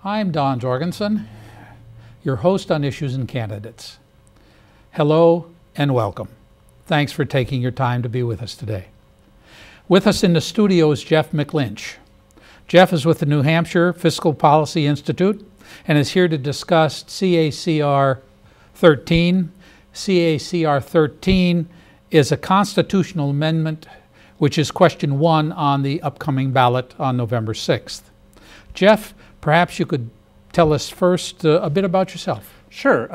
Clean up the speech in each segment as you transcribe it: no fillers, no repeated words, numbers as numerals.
I'm Don Jorgensen, your host on Issues and Candidates. Hello and welcome. Thanks for taking your time to be with us today. With us in the studio is Jeff McLynch. Jeff is with the New Hampshire Fiscal Policy Institute and is here to discuss CACR 13. CACR 13 is a constitutional amendment which is question 1 on the upcoming ballot on November 6th. Jeff, perhaps you could tell us first a bit about yourself. Sure.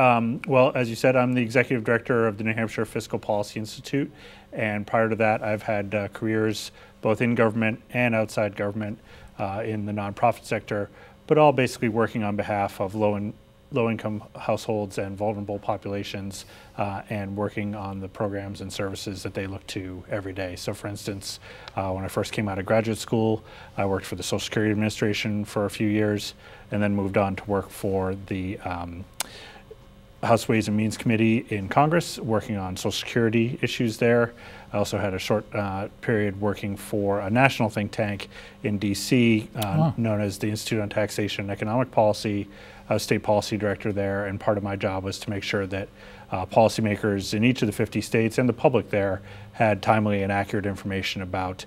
Well, as you said, I'm the Executive Director of the New Hampshire Fiscal Policy Institute, and prior to that I've had careers both in government and outside government in the nonprofit sector, but all basically working on behalf of low-income households and vulnerable populations and working on the programs and services that they look to every day. So for instance, when I first came out of graduate school, I worked for the Social Security Administration for a few years and then moved on to work for the House Ways and Means Committee in Congress, working on Social Security issues there. I also had a short period working for a national think tank in DC known as the Institute on Taxation and Economic Policy. I was state policy director there, and part of my job was to make sure that policymakers in each of the 50 states and the public there had timely and accurate information about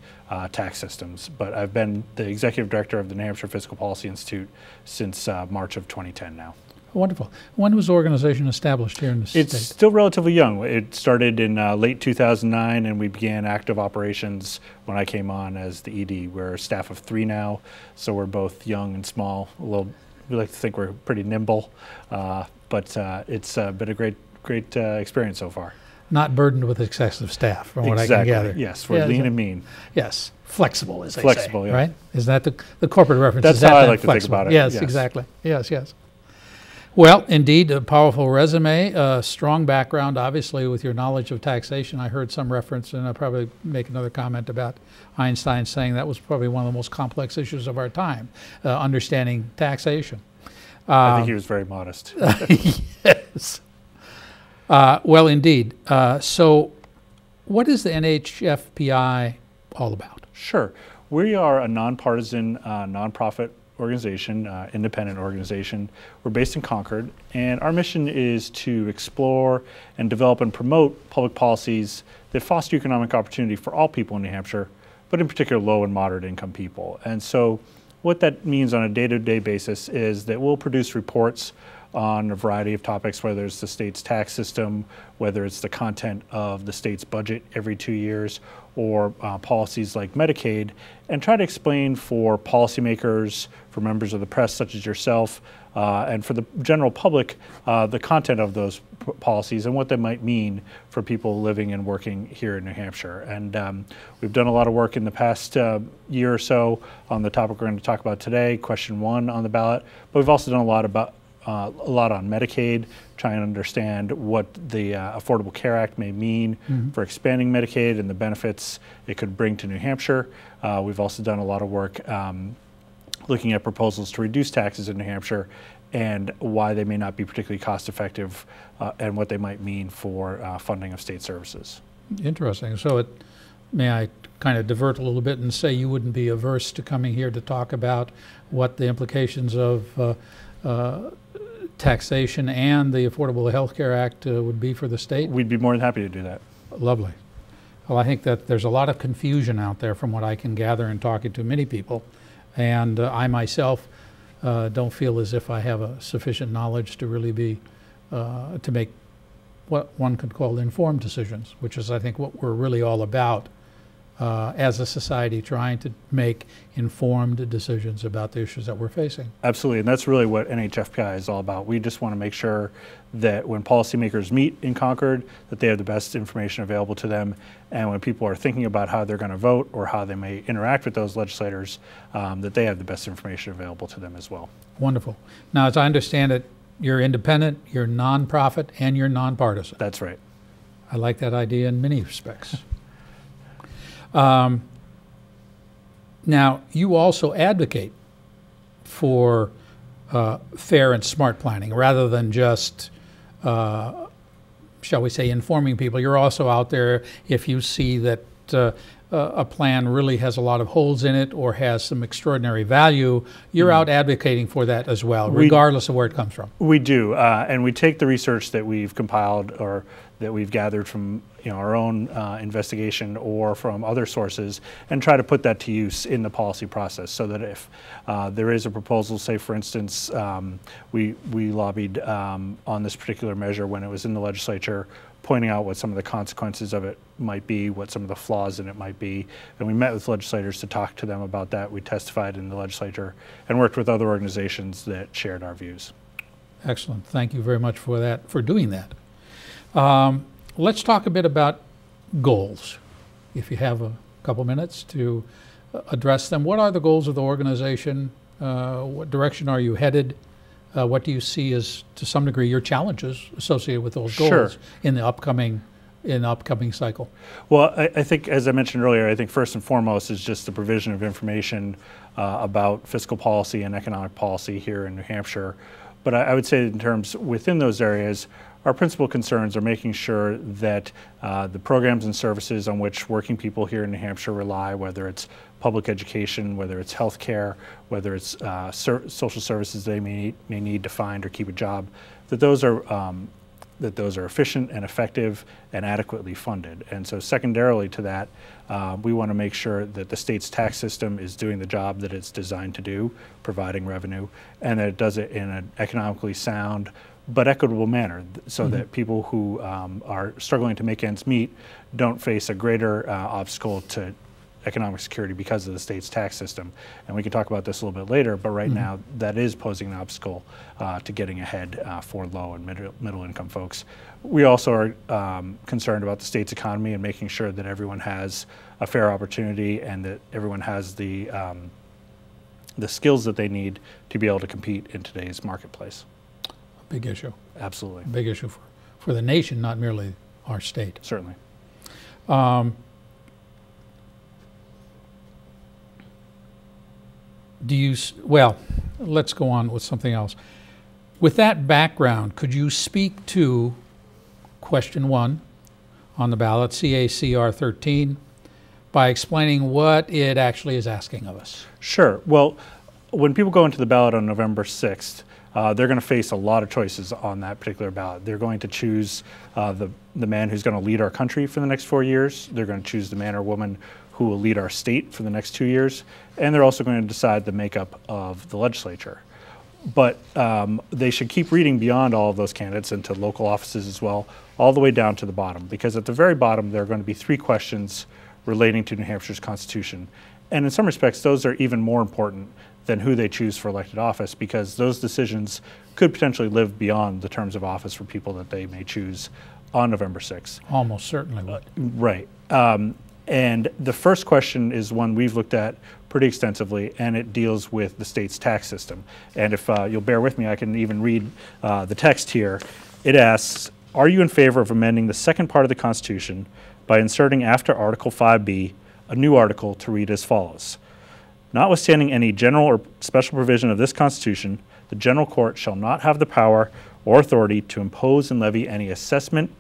tax systems. But I've been the executive director of the New Hampshire Fiscal Policy Institute since March of 2010 now. Wonderful. When was the organization established here in the state? It's still relatively young. It started in late 2009, and we began active operations when I came on as the ED. We're a staff of 3 now, so we're both young and small. We like to think we're pretty nimble, but it's been a great experience so far. Not burdened with excessive staff, from what I can gather. Yes, we're lean and mean. Yes, flexible, as they say. Flexible, yeah. Right? Is that the corporate reference? That's how I like to think about it. Yes, exactly. Yes, yes. Well, indeed, a powerful resume, a strong background, obviously, with your knowledge of taxation. I heard some reference, and I'll probably make another comment about Einstein saying that was probably one of the most complex issues of our time, understanding taxation. I think he was very modest. Yes. Well, indeed. So what is the NHFPI all about? Sure. We are a nonpartisan nonprofit organization, independent organization. We're based in Concord, and our mission is to explore and develop and promote public policies that foster economic opportunity for all people in New Hampshire, but in particular low and moderate income people. And so what that means on a day-to-day basis is that we'll produce reports on a variety of topics, whether it's the state's tax system, whether it's the content of the state's budget every 2 years, or policies like Medicaid, and try to explain for policymakers, for members of the press such as yourself, and for the general public, the content of those policies and what they might mean for people living and working here in New Hampshire. And we've done a lot of work in the past year or so on the topic we're going to talk about today, question 1 on the ballot, but we've also done a lot on Medicaid, trying to understand what the Affordable Care Act may mean for expanding Medicaid and the benefits it could bring to New Hampshire. We've also done a lot of work looking at proposals to reduce taxes in New Hampshire and why they may not be particularly cost effective and what they might mean for funding of state services. Interesting. So may I kind of divert a little bit and say you wouldn't be averse to coming here to talk about what the implications of taxation and the Affordable Health Care Act would be for the state? We'd be more than happy to do that. Lovely. Well, I think that there's a lot of confusion out there from what I can gather in talking to many people, and I myself don't feel as if I have a sufficient knowledge to really be to make what one could call informed decisions, which is I think what we're really all about as a society, trying to make informed decisions about the issues that we're facing. Absolutely, and that's really what NHFPI is all about. We just want to make sure that when policymakers meet in Concord, that they have the best information available to them, and when people are thinking about how they're going to vote or how they may interact with those legislators, that they have the best information available to them as well. Wonderful. Now, as I understand it, you're independent, you're nonprofit, and you're nonpartisan. That's right. I like that idea in many respects. Now, you also advocate for fair and smart planning rather than just, shall we say, informing people. You're also out there if you see that a plan really has a lot of holes in it or has some extraordinary value, you're out advocating for that as well, regardless of where it comes from. We do, and we take the research that we've compiled or that we've gathered from our own investigation or from other sources and try to put that to use in the policy process, so that if there is a proposal, say for instance, we lobbied on this particular measure when it was in the legislature, pointing out what some of the consequences of it might be, what some of the flaws in it might be. And we met with legislators to talk to them about that. We testified in the legislature and worked with other organizations that shared our views. Excellent. Thank you very much for that, for doing that. Let's talk a bit about goals. If you have a couple minutes to address them. What are the goals of the organization? What direction are you headed? What do you see as, to some degree, your challenges associated with those goals in the upcoming cycle? Well, I think, as I mentioned earlier, I think first and foremost is just the provision of information about fiscal policy and economic policy here in New Hampshire. But I would say in terms within those areas, our principal concerns are making sure that the programs and services on which working people here in New Hampshire rely, whether it's public education, whether it's health care, whether it's social services they may need to find or keep a job, that those are efficient and effective and adequately funded. And so secondarily to that, we want to make sure that the state's tax system is doing the job that it's designed to do, providing revenue, and that it does it in an economically sound but equitable manner, so that people who are struggling to make ends meet don't face a greater obstacle to economic security because of the state's tax system. And we can talk about this a little bit later, but right now that is posing an obstacle to getting ahead for low and middle income folks. We also are concerned about the state's economy and making sure that everyone has a fair opportunity and that everyone has the skills that they need to be able to compete in today's marketplace. A big issue. Absolutely. A big issue for the nation, not merely our state. Certainly. Well, let's go on with something else. With that background, could you speak to question 1 on the ballot, CACR 13, by explaining what it actually is asking of us? Sure. Well, when people go into the ballot on November 6th, they're going to face a lot of choices on that particular ballot. They're going to choose the man who's going to lead our country for the next 4 years. They're going to choose the man or woman who will lead our state for the next 2 years. And they're also going to decide the makeup of the legislature. But they should keep reading beyond all of those candidates into local offices as well, all the way down to the bottom. Because at the very bottom, there are going to be 3 questions relating to New Hampshire's Constitution. And in some respects, those are even more important than who they choose for elected office, because those decisions could potentially live beyond the terms of office for people that they may choose on November 6th. Almost certainly would. Right. And the first question is one we've looked at pretty extensively, and it deals with the state's tax system. And if you'll bear with me, I can even read the text here. It asks, are you in favor of amending the second part of the Constitution by inserting after Article 5B a new article to read as follows? Notwithstanding any general or special provision of this Constitution, the General Court shall not have the power or authority to impose and levy any assessment,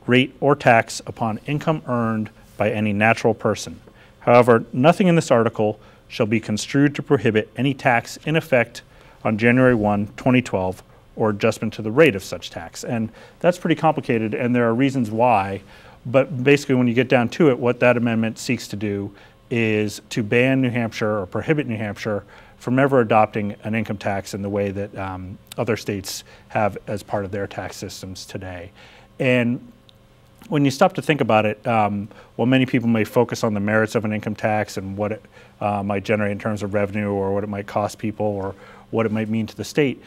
rate, or tax upon income earned by any natural person. However, nothing in this article shall be construed to prohibit any tax in effect on January 1, 2012, or adjustment to the rate of such tax. And that's pretty complicated, and there are reasons why. But basically, when you get down to it, what that amendment seeks to do is to ban New Hampshire or prohibit New Hampshire from ever adopting an income tax in the way that other states have as part of their tax systems today. And when you stop to think about it, while many people may focus on the merits of an income tax and what it might generate in terms of revenue or what it might cost people or what it might mean to the state,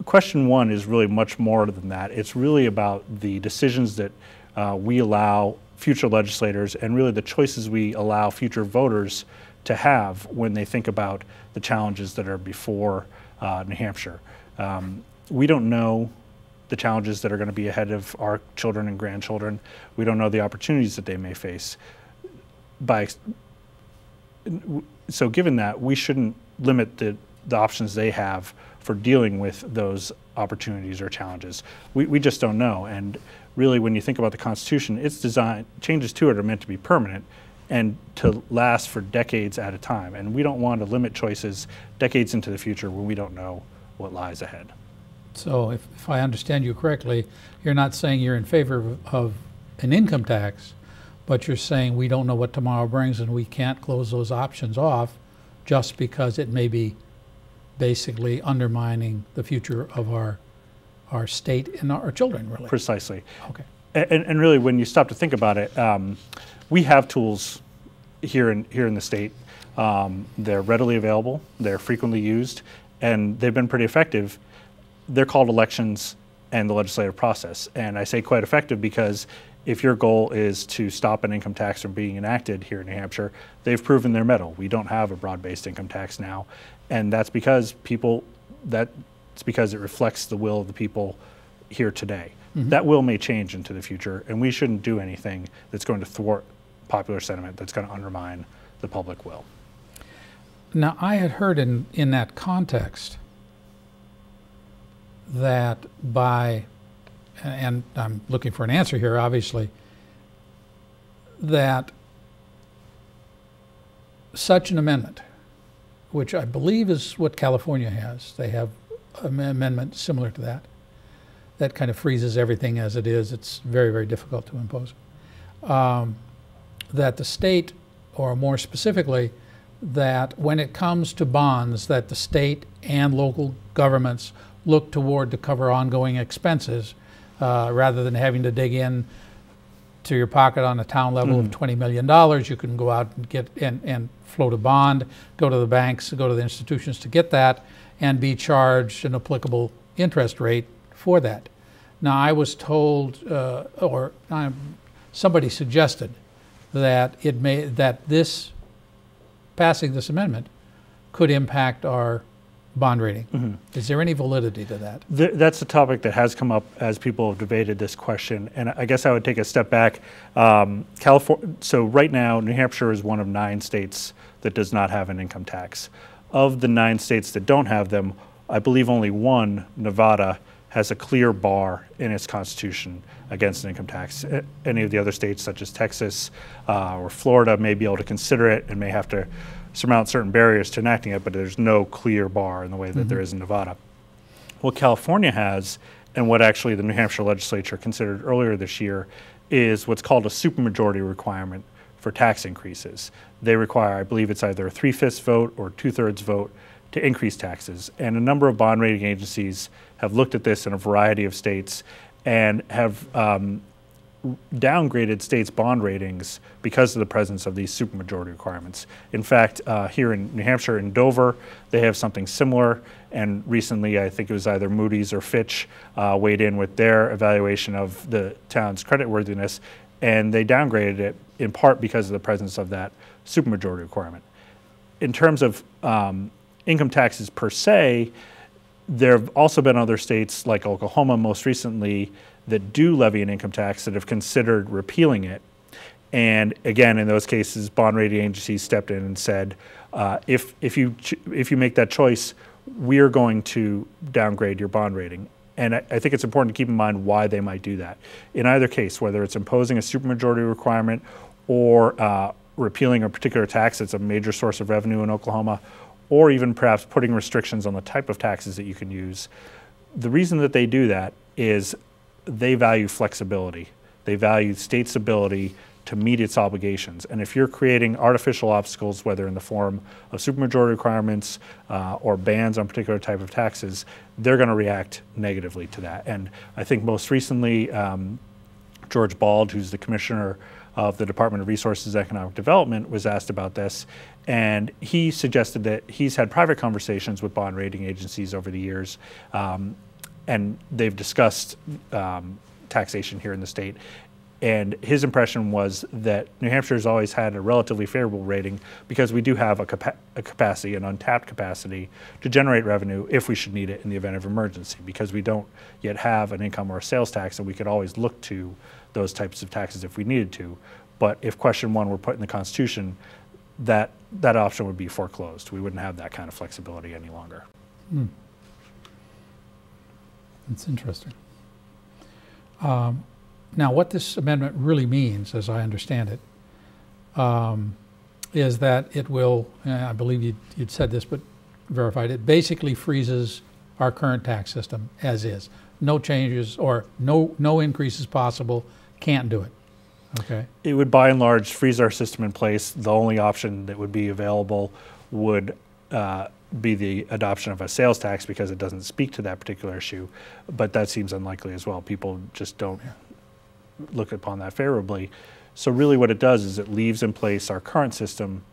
question 1 is really much more than that. It's really about the decisions that we allow future legislators and really the choices we allow future voters to have when they think about the challenges that are before New Hampshire. We don't know the challenges that are going to be ahead of our children and grandchildren. We don't know the opportunities that they may face. So given that, we shouldn't limit the options they have for dealing with those opportunities or challenges. We just don't know. And really, when you think about the Constitution, its design, changes to it are meant to be permanent. and to last for decades at a time. And we don't want to limit choices decades into the future when we don't know what lies ahead. So if I understand you correctly, you're not saying you're in favor of an income tax, but you're saying we don't know what tomorrow brings and we can't close those options off just because it may be basically undermining the future of our state and our children, really. Precisely. Okay. And really, when you stop to think about it, we have tools here in the state. They're readily available, they're frequently used, and they've been pretty effective. They're called elections and the legislative process. And I say quite effective because if your goal is to stop an income tax from being enacted here in New Hampshire, they've proven their mettle. We don't have a broad-based income tax now, and that's because it reflects the will of the people here today. Mm-hmm. That will may change into the future, and we shouldn't do anything that's going to thwart popular sentiment, that's going to undermine the public will. Now, I had heard in that context that and I'm looking for an answer here, obviously, that such an amendment, which I believe is what California has, they have an amendment similar to that kind of freezes everything as it is. It's very, very difficult to impose. That the state, or more specifically, that when it comes to bonds, that the state and local governments look toward to cover ongoing expenses rather than having to dig in to your pocket on a town level of $20 million. You can go out and get and float a bond, go to the banks, go to the institutions to get that, and be charged an applicable interest rate for that. Now, I was told, somebody suggested that passing this amendment could impact our bond rating. Mm-hmm. Is there any validity to that? That's a topic that has come up as people have debated this question, and I guess I would take a step back. So right now, New Hampshire is one of 9 states that does not have an income tax. Of the 9 states that don't have them, I believe only one, Nevada, has a clear bar in its constitution against an income tax. Any of the other states, such as Texas or Florida, may be able to consider it and may have to surmount certain barriers to enacting it, but there's no clear bar in the way that there is in Nevada. What California has, and what actually the New Hampshire legislature considered earlier this year, is what's called a supermajority requirement for tax increases. They require, I believe it's either a 3/5 vote or 2/3 vote to increase taxes. And a number of bond rating agencies have looked at this in a variety of states and have downgraded states' bond ratings because of the presence of these supermajority requirements. In fact, here in New Hampshire, in Dover, they have something similar, and recently I think it was either Moody's or Fitch weighed in with their evaluation of the town's creditworthiness, and they downgraded it in part because of the presence of that supermajority requirement. In terms of income taxes per se, there have also been other states like Oklahoma most recently that do levy an income tax that have considered repealing it. And again, in those cases, bond rating agencies stepped in and said, if you make that choice, we are going to downgrade your bond rating. And I think it's important to keep in mind why they might do that. In either case, whether it's imposing a supermajority requirement or repealing a particular tax that's a major source of revenue in Oklahoma, or even perhaps putting restrictions on the type of taxes that you can use, the reason that they do that is they value flexibility. They value states' ability to meet its obligations. And if you're creating artificial obstacles, whether in the form of supermajority requirements or bans on particular type of taxes, they're going to react negatively to that. And I think most recently, George Bald, who's the commissioner of the Department of Resources and Economic Development, was asked about this, and he suggested that he's had private conversations with bond rating agencies over the years, and they've discussed taxation here in the state. And his impression was that New Hampshire has always had a relatively favorable rating because we do have a capacity, an untapped capacity, to generate revenue if we should need it in the event of emergency, because we don't yet have an income or a sales tax, and we could always look to those types of taxes if we needed to. But if question 1 were put in the Constitution, that option would be foreclosed. We wouldn't have that kind of flexibility any longer. That's interesting. Now, what this amendment really means, as I understand it, is that it will, I believe you'd said this, but verified, it basically freezes our current tax system as is. No changes or no increases possible, can't do it. Okay. It would by and large freeze our system in place. The only option that would be available would be the adoption of a sales tax because it doesn't speak to that particular issue, but that seems unlikely as well. People just don't look upon that favorably. So really what it does is it leaves in place our current system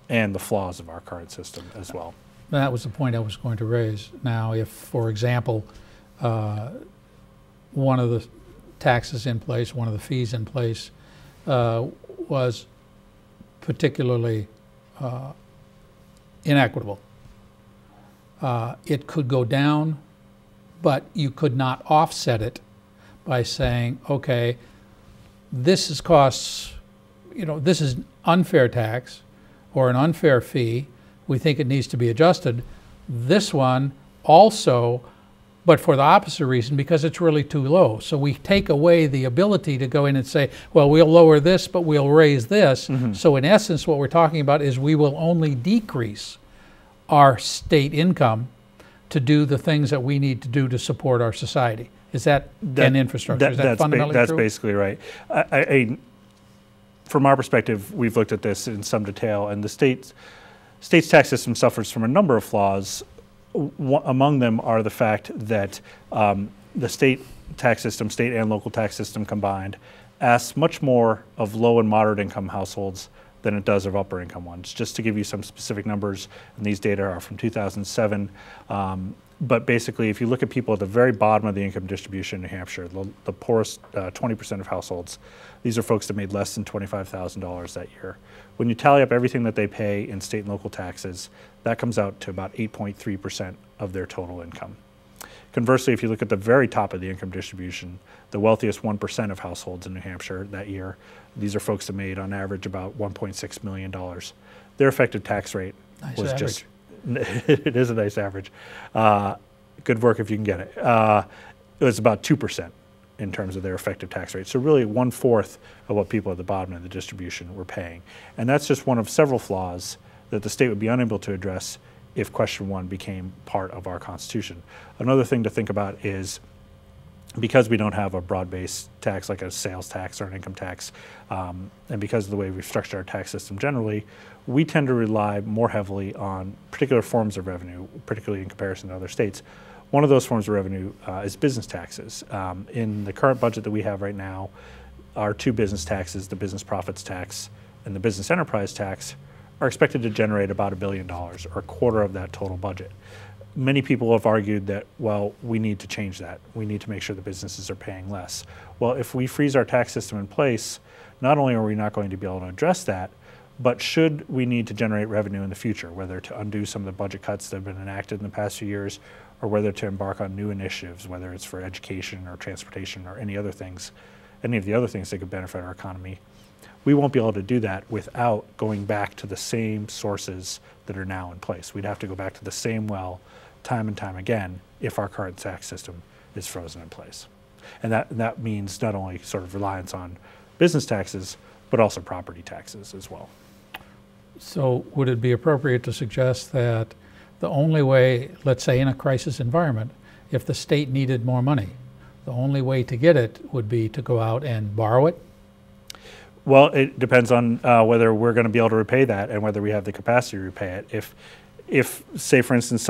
and the flaws of our current system as well. That was the point I was going to raise. Now, if, for example, one of the taxes in place, one of the fees in place was particularly inequitable, it could go down, but you could not offset it by saying, okay, this is costs, this is unfair tax or an unfair fee. We think it needs to be adjusted. This one also, but for the opposite reason, because it's really too low. So we take away the ability to go in and say, well, we'll lower this, but we'll raise this. Mm-hmm. So in essence, what we're talking about is we will only decrease our state income to do the things that we need to do to support our society. Is that an infrastructure? Is that fundamentally that's true? Basically right. From our perspective, we've looked at this in some detail, and the state's tax system suffers from a number of flaws. Among them are the fact that the state tax system, state and local tax system combined, asks much more of low and moderate income households than it does of upper income ones. Just to give you some specific numbers, and these data are from 2007, but basically if you look at people at the very bottom of the income distribution in New Hampshire, the poorest 20% of households, these are folks that made less than $25,000 that year. When you tally up everything that they pay in state and local taxes, that comes out to about 8.3% of their total income. Conversely, if you look at the very top of the income distribution, the wealthiest 1% of households in New Hampshire that year, these are folks that made on average about $1.6 million. Their effective tax rate was just, it is a nice average. Good work if you can get it. It was about 2% in terms of their effective tax rate. So really 1/4 of what people at the bottom of the distribution were paying. And that's just one of several flaws that the state would be unable to address if question 1 became part of our Constitution. Another thing to think about is because we don't have a broad-based tax like a sales tax or an income tax, and because of the way we've structured our tax system generally, we tend to rely more heavily on particular forms of revenue, particularly in comparison to other states. One of those forms of revenue is business taxes. In the current budget that we have right now, our 2 business taxes, the business profits tax and the business enterprise tax, are expected to generate about $1 billion, or a quarter of that total budget. Many people have argued that, well, we need to change that. We need to make sure the businesses are paying less. Well, if we freeze our tax system in place, not only are we not going to be able to address that, but should we need to generate revenue in the future, whether to undo some of the budget cuts that have been enacted in the past few years, or whether to embark on new initiatives, whether it's for education or transportation or any of the other things that could benefit our economy, we won't be able to do that without going back to the same sources that are now in place. We'd have to go back to the same well time and time again if our current tax system is frozen in place. And that means not only sort of reliance on business taxes, but also property taxes as well. So would it be appropriate to suggest that the only way, let's say in a crisis environment, if the state needed more money, the only way to get it would be to go out and borrow it? Well, it depends on whether we're going to be able to repay that and whether we have the capacity to repay it. If say, for instance,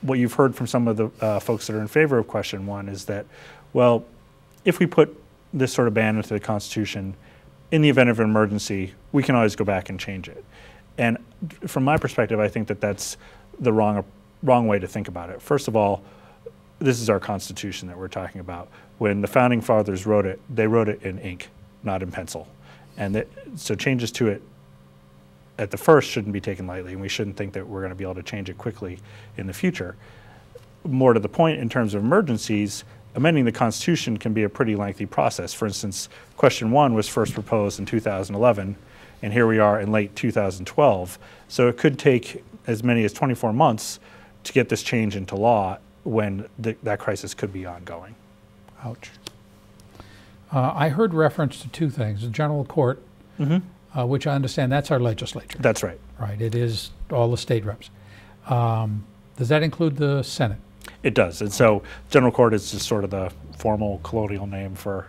what you've heard from some of the folks that are in favor of question 1 is that, well, if we put this sort of ban into the Constitution, in the event of an emergency, we can always go back and change it. And from my perspective, I think that that's the wrong way to think about it. First of all, this is our Constitution that we're talking about. When the Founding Fathers wrote it, they wrote it in ink, not in pencil. And so changes to it at the first shouldn't be taken lightly, and we shouldn't think that we're going to be able to change it quickly in the future. More to the point, in terms of emergencies, amending the Constitution can be a pretty lengthy process. For instance, question 1 was first proposed in 2011, and here we are in late 2012. So it could take as many as 24 months to get this change into law when that crisis could be ongoing. Ouch. I heard reference to 2 things. The general court which I understand that's our legislature. That's right. Right, it is all the state reps. Does that include the Senate? It does. And so general court is just sort of the formal colonial name for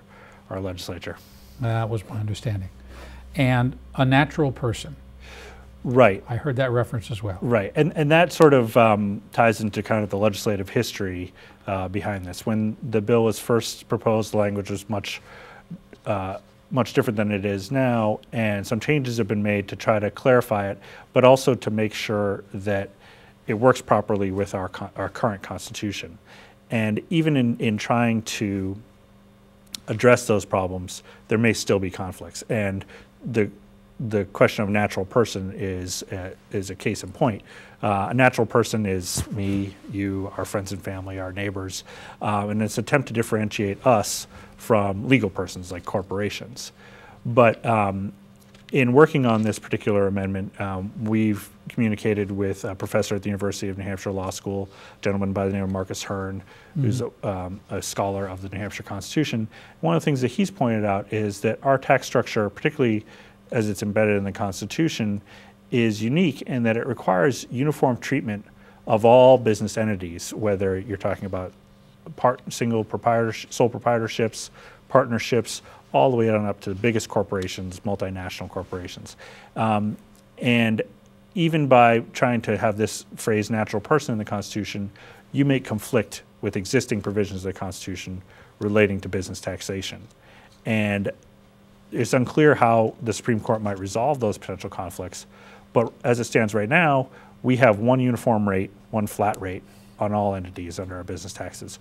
our legislature. That was my understanding. And a natural person. Right. I heard that reference as well. Right. And that sort of ties into kind of the legislative history behind this. When the bill was first proposed, the language was much different than it is now, and some changes have been made to try to clarify it, but also to make sure that it works properly with our current Constitution. And even in trying to address those problems, there may still be conflicts. And the question of natural person is a case in point. A natural person is me, you, our friends and family, our neighbors, and it's an attempt to differentiate us from legal persons like corporations. But in working on this particular amendment, we've communicated with a professor at the University of New Hampshire Law School, a gentleman by the name of Marcus Hearn, who's a scholar of the New Hampshire Constitution. One of the things that he's pointed out is that our tax structure, particularly as it's embedded in the Constitution, is unique in that it requires uniform treatment of all business entities, whether you're talking about sole proprietorships, partnerships, all the way on up to the biggest corporations, multinational corporations. And even by trying to have this phrase natural person in the Constitution, you may conflict with existing provisions of the Constitution relating to business taxation. And it's unclear how the Supreme Court might resolve those potential conflicts, but as it stands right now, we have one uniform rate, one flat rate on all entities under our business taxes.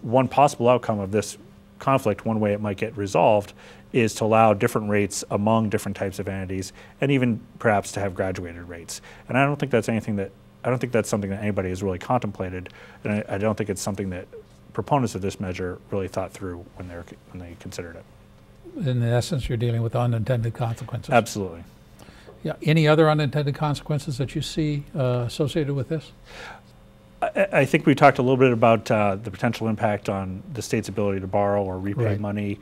One possible outcome of this conflict, one way it might get resolved, is to allow different rates among different types of entities, and even perhaps to have graduated rates. And I don't think that's something that anybody has really contemplated, and I don't think it's something that proponents of this measure really thought through when they considered it. In essence, you're dealing with unintended consequences. Absolutely. Yeah. Any other unintended consequences that you see associated with this? I think we talked a little bit about the potential impact on the state's ability to borrow or repay money.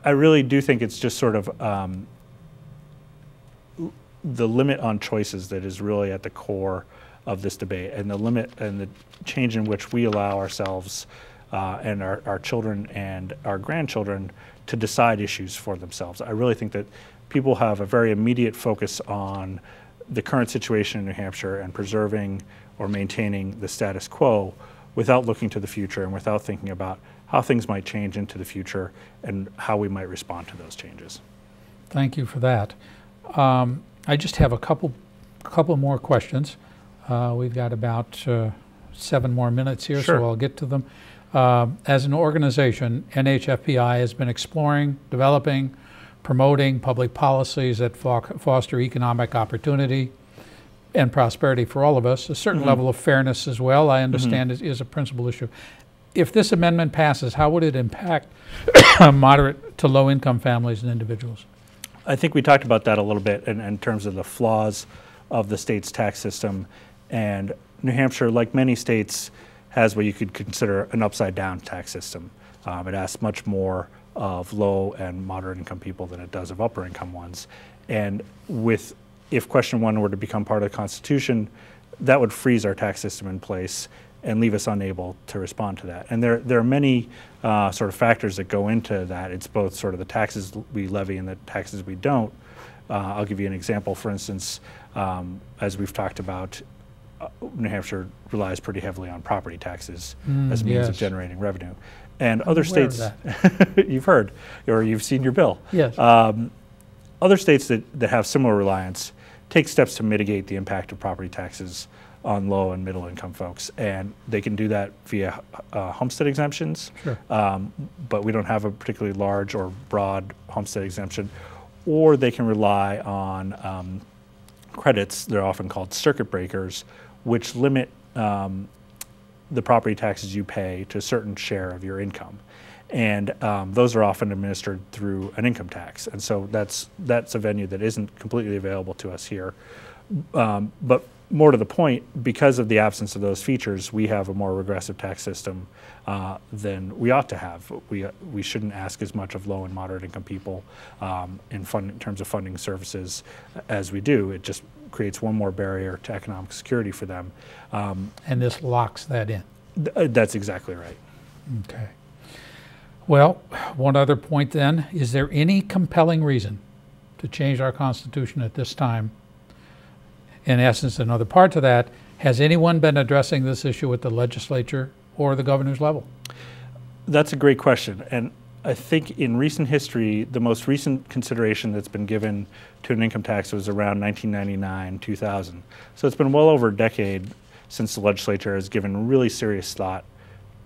I really do think it's just sort of the limit on choices that is really at the core of this debate, and the limit and the change in which we allow ourselves and our children and our grandchildren to decide issues for themselves. I really think that people have a very immediate focus on the current situation in New Hampshire and preserving or maintaining the status quo without looking to the future and without thinking about how things might change into the future and how we might respond to those changes. Thank you for that. I just have a couple more questions. We've got about 7 more minutes here, Sure. so I'll get to them. As an organization, NHFPI has been exploring, developing, promoting public policies that foster economic opportunity and prosperity for all of us. A certain level of fairness as well, I understand, is a principal issue. If this amendment passes, how would it impact moderate to low income families and individuals? I think we talked about that a little bit in terms of the flaws of the state's tax system. And New Hampshire, like many states, has what you could consider an upside down tax system. It asks much more of low and moderate income people than it does of upper income ones. And if question 1 were to become part of the Constitution, that would freeze our tax system in place and leave us unable to respond to that. And there are many sort of factors that go into that. It's both sort of the taxes we levy and the taxes we don't. I'll give you an example. For instance, as we've talked about, New Hampshire relies pretty heavily on property taxes as a means of generating revenue. And other states, you've heard, or you've seen your bill. Yes. Other states that have similar reliance take steps to mitigate the impact of property taxes on low and middle income folks. And they can do that via homestead exemptions. Sure. But we don't have a particularly large or broad homestead exemption. Or they can rely on credits, they're often called circuit breakers, which limit the property taxes you pay to a certain share of your income. And those are often administered through an income tax. And so that's a venue that isn't completely available to us here. But more to the point, because of the absence of those features, we have a more regressive tax system than we ought to have. We shouldn't ask as much of low and moderate income people in terms of funding services as we do. It just creates one more barrier to economic security for them. And this locks that in. That's exactly right. Okay. Well, one other point then, is there any compelling reason to change our Constitution at this time? In essence, another part to that, has anyone been addressing this issue at the legislature or the governor's level? That's a great question. And I think in recent history, the most recent consideration that's been given to an income tax was around 1999, 2000. So it's been well over a decade since the legislature has given really serious thought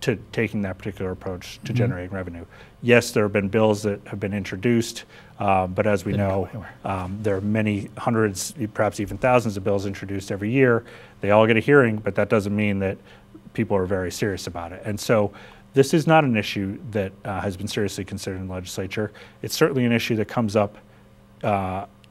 to taking that particular approach to generating revenue. Yes, there have been bills that have been introduced, but as we know, there are many hundreds, perhaps even thousands of bills introduced every year. They all get a hearing, but that doesn't mean that people are very serious about it. And so this is not an issue that has been seriously considered in the legislature. It's certainly an issue that comes up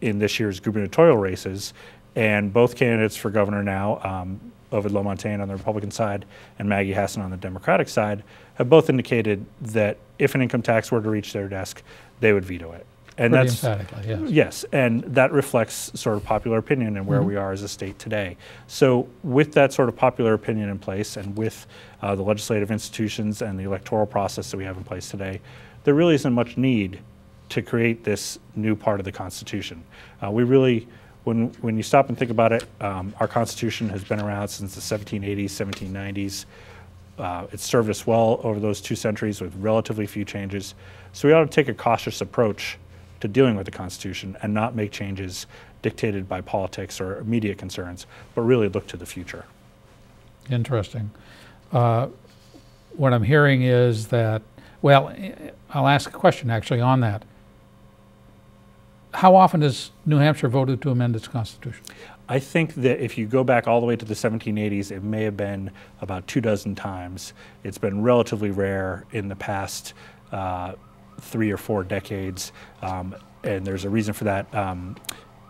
in this year's gubernatorial races, and both candidates for governor now, Ovid Lomontaine on the Republican side and Maggie Hassan on the Democratic side, have both indicated that if an income tax were to reach their desk, they would veto it. And Pretty that's emphatically, yes. Yes, and that reflects sort of popular opinion and where we are as a state today. So with that sort of popular opinion in place, and with the legislative institutions and the electoral process that we have in place today, there really isn't much need to create this new part of the Constitution. We really, when you stop and think about it, our Constitution has been around since the 1780s, 1790s. It's served us well over those 2 centuries with relatively few changes. So we ought to take a cautious approach to dealing with the Constitution and not make changes dictated by politics or immediate concerns, but really look to the future. Interesting. What I'm hearing is that, well, I'll ask a question actually on that. How often has New Hampshire voted to amend its Constitution? I think that if you go back all the way to the 1780s, it may have been about 24 times. It's been relatively rare in the past 3 or 4 decades, and there's a reason for that. I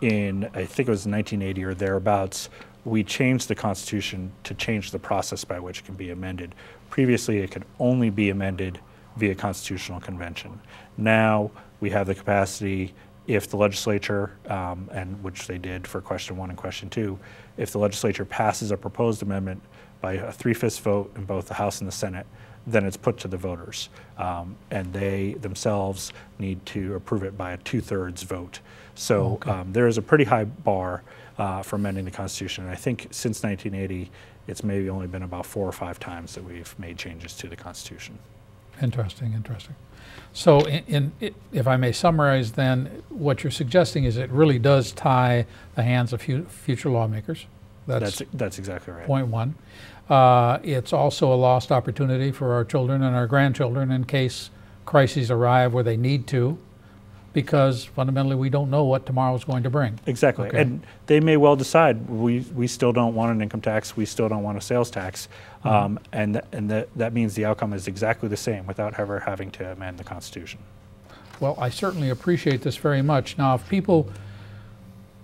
think it was 1980 or thereabouts, we changed the Constitution to change the process by which it can be amended. Previously, it could only be amended via constitutional convention. Now we have the capacity, if the legislature, and which they did for question 1 and question 2, if the legislature passes a proposed amendment by a 3/5 vote in both the House and the Senate, then it's put to the voters. And they themselves need to approve it by a 2/3 vote. So there is a pretty high bar for amending the Constitution. And I think since 1980, it's maybe only been about 4 or 5 times that we've made changes to the Constitution. Interesting, interesting. So if I may summarize then, what you're suggesting is it really does tie the hands of future lawmakers. That's exactly right. Point 1. It's also a lost opportunity for our children and our grandchildren in case crises arrive where they need to, because fundamentally we don't know what tomorrow is going to bring. Exactly. Okay. And they may well decide we still don't want an income tax, we still don't want a sales tax, and that means the outcome is exactly the same without ever having to amend the Constitution. Well, I certainly appreciate this very much. Now, if people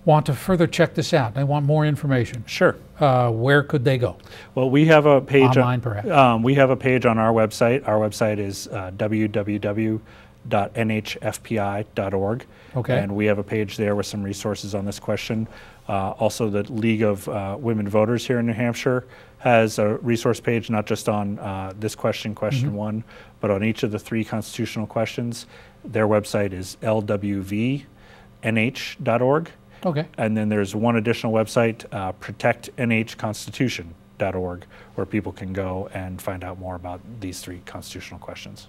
want to further check this out, they want more information. Sure. Where could they go? Well, we have a page online, perhaps. We have a page on our website. Our website is www.nhfpi.org. Okay. And we have a page there with some resources on this question. Also, the League of Women Voters here in New Hampshire has a resource page, not just on this question, question 1, but on each of the 3 constitutional questions. Their website is lwvnh.org. Okay. And then there's one additional website, protectnhconstitution.org, where people can go and find out more about these 3 constitutional questions.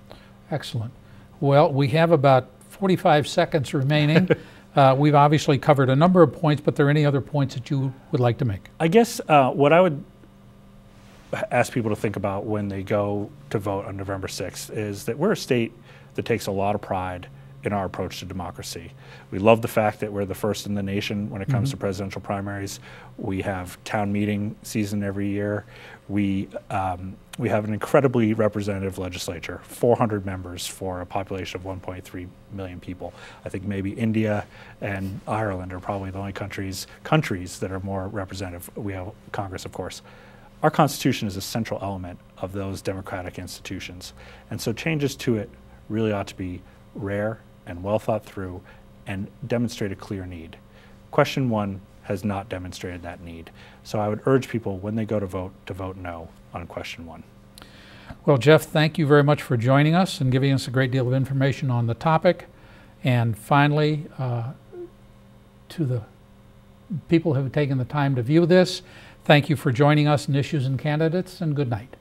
Excellent. Well, we have about 45 seconds remaining. We've obviously covered a number of points, but are there any other points that you would like to make? I guess what I would ask people to think about when they go to vote on November 6th is that we're a state that takes a lot of pride in our approach to democracy. We love the fact that we're the first in the nation when it comes to presidential primaries. We have town meeting season every year. We have an incredibly representative legislature, 400 members for a population of 1.3 million people. I think maybe India and Ireland are probably the only countries that are more representative. We have Congress, of course. Our Constitution is a central element of those democratic institutions. And so changes to it really ought to be rare and well thought through and demonstrate a clear need. Question 1 has not demonstrated that need. So I would urge people when they go to vote no on question 1. Well, Jeff, thank you very much for joining us and giving us a great deal of information on the topic. And finally, to the people who have taken the time to view this, thank you for joining us in Issues and Candidates, and good night.